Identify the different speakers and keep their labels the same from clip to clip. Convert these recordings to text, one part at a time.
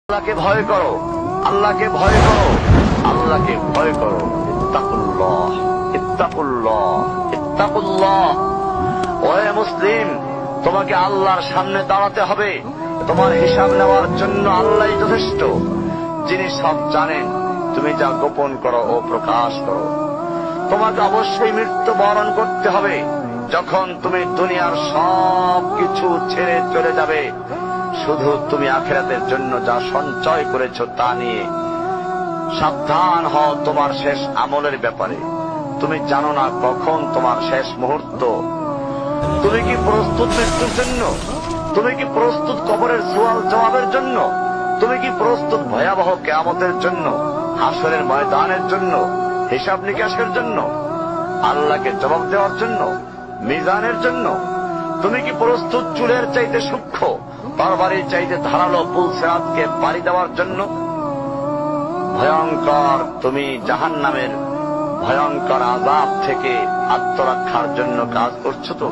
Speaker 1: আল্লাহকে ভয় করো, আল্লাহকে ভয় করো, আল্লাহকে ভয় করো। ইত্তাকুল্লাহ, ইত্তাকুল্লাহ, ইত্তাকুল্লাহ। ওহে মুসলিম, তোমাকে আল্লাহর সামনে দাঁড়াতে হবে। তোমার হিসাব নেওয়ার জন্য আল্লাহই যথেষ্ট, যিনি সব জানেন। তুমি যা গোপন করো ও প্রকাশ করো। তোমাকে অবশ্যই মৃত্যু বরণ করতে হবে। যখন তুমি দুনিয়ার সব কিছু ছেড়ে চলে যাবে, শুধু তুমি আখিরাতের জন্য যা সঞ্চয় করেছো তা নিয়ে সাবধান হও তোমার শেষ আমলের ব্যাপারে। তুমি জানো না কখন তোমার শেষ মুহূর্ত। তুমি কি প্রস্তুত মৃত্যুর জন্য? তুমি কি প্রস্তুত কবরের সওয়াল জবাবের জন্য? তুমি কি প্রস্তুত ভয়াবহ কিয়ামতের জন্য, হাসরের ময়দানের জন্য, হিসাব নিকাশের জন্য, আল্লাহকে জবাব দেওয়ার জন্য, মিজানের জন্য? তুমি কি প্রস্তুত চুলের চাইতে সূক্ষ্ম, তরবারির চাইতে ধারালো পুলসিরাতকে পাড়ি দেওয়ার জন্য? ভয়ঙ্কর তুমি জাহান্নামের ভয়ঙ্কর আযাব থেকে আত্মরক্ষার জন্য কাজ করছো তো?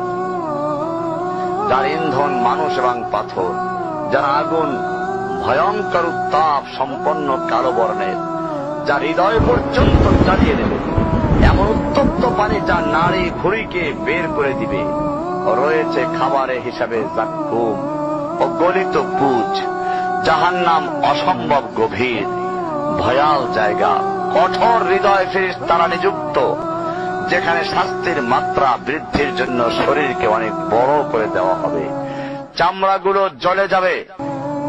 Speaker 1: যার ইন্ধন মানুষ এবং পাথর, যার আগুন ভয়ঙ্কর উত্তাপ সম্পন্ন কালো বর্ণের, যা হৃদয় পর্যন্ত জ্বালিয়ে দেবে, এমন উত্তপ্ত পানি যা নাড়ি ভুঁড়িকে বের করে দিবে। রয়েছে খাবারে হিসাবে জাক্কুম ও গলিত পুজ। জাহান্নাম অসম্ভব গভীর, ভয়াল জায়গা, কঠোর হৃদয় ফেরেশতারা নিযুক্ত, যেখানে শাস্তির মাত্রা বৃদ্ধির জন্য শরীরকে অনেক বড় করে দেওয়া হবে। চামড়াগুলো জ্বলে যাবে,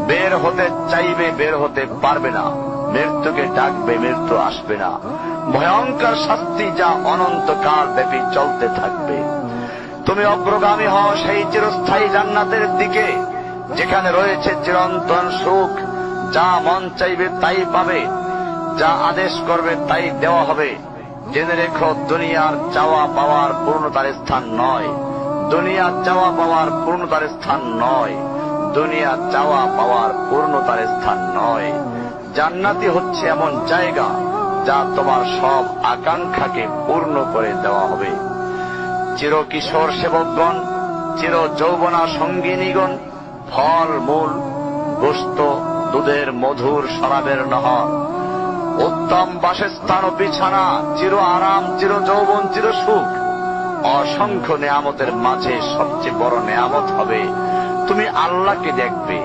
Speaker 1: বের হতে চাইবে, বের হতে পারবে না। মৃত্যুকে ডাকবে, মৃত্যু আসবে না। ভয়ঙ্কর শাস্তি যা অনন্তকাল ব্যাপী চলতে থাকবে। তুমি অগ্রগামী হও সেই চিরস্থায়ী জান্নাতের দিকে, যেখানে রয়েছে চিরন্তন সুখ। যা মন চাইবে তাই পাবে, যা আদেশ করবে তাই দেওয়া হবে। জেনে রেখো, দুনিয়ার চাওয়া পাওয়ার পূর্ণতার স্থান নয়। দুনিয়া চাওয়া পাওয়ার পূর্ণতার স্থান নয়। দুনিয়া চাওয়া পাওয়ার পূর্ণতার স্থান নয়। জান্নাতি হচ্ছে এমন জায়গা যা তোমার সব আকাঙ্ক্ষাকে পূর্ণ করে দেওয়া হবে। চির কিশোর সেবকগণ, চির যৌবনা সঙ্গিনীগণ, ফল মূল, গোশত, দুধের মধুর শরাবের নহর, উত্তম বাসস্থান ও বিছানা, চির আরাম, চির যৌবন, চির সুখ। অসংখ্য নেয়ামতের মাঝে সবচেয়ে বড় নেয়ামত হবে তুমি আল্লাহকে দেখবে।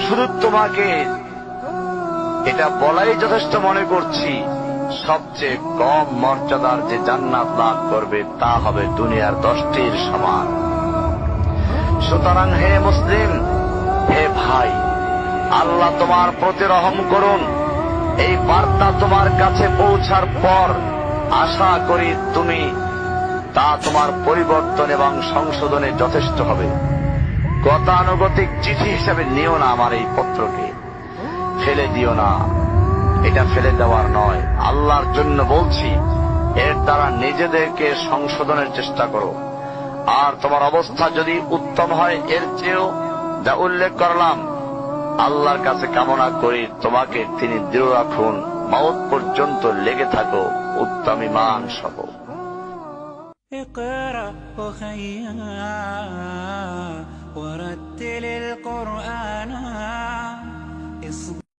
Speaker 1: শুধু তোমাকে এটা বলাই যথেষ্ট মনে করছি, সবচেয়ে কম মর্যাদার যে জান্নাত লাভ করবে তা হবে দুনিয়ার 10টির সমান। সুতরাং হে মুসলিম, হে ভাই, আল্লাহ তোমার প্রতি রহম করুন। এই বার্তা তোমার কাছে পৌঁছার পর আশা করি তুমি তা তোমার পরিবর্তন এবং সংশোধনে যথেষ্ট হবে। গতানুগতিক চিঠি হিসেবে নিও না আমার এই পত্রকে, ফেলে দিও না। এটা ফেলে দেওয়ার নয়, আল্লাহর জন্য বলছি। এর দ্বারা নিজেদেরকে সংশোধনের চেষ্টা করো। আর তোমার অবস্থা যদি উত্তম হয় এর চেয়েও, যা উল্লেখ করলাম, আল্লাহর কাছে কামনা করি তোমাকে তিনি দৃঢ় রাখুন, মওত পর্যন্ত লেগে থাকো উত্তম ঈমান সহ।
Speaker 2: اقرأ أخيا ورتل القرآن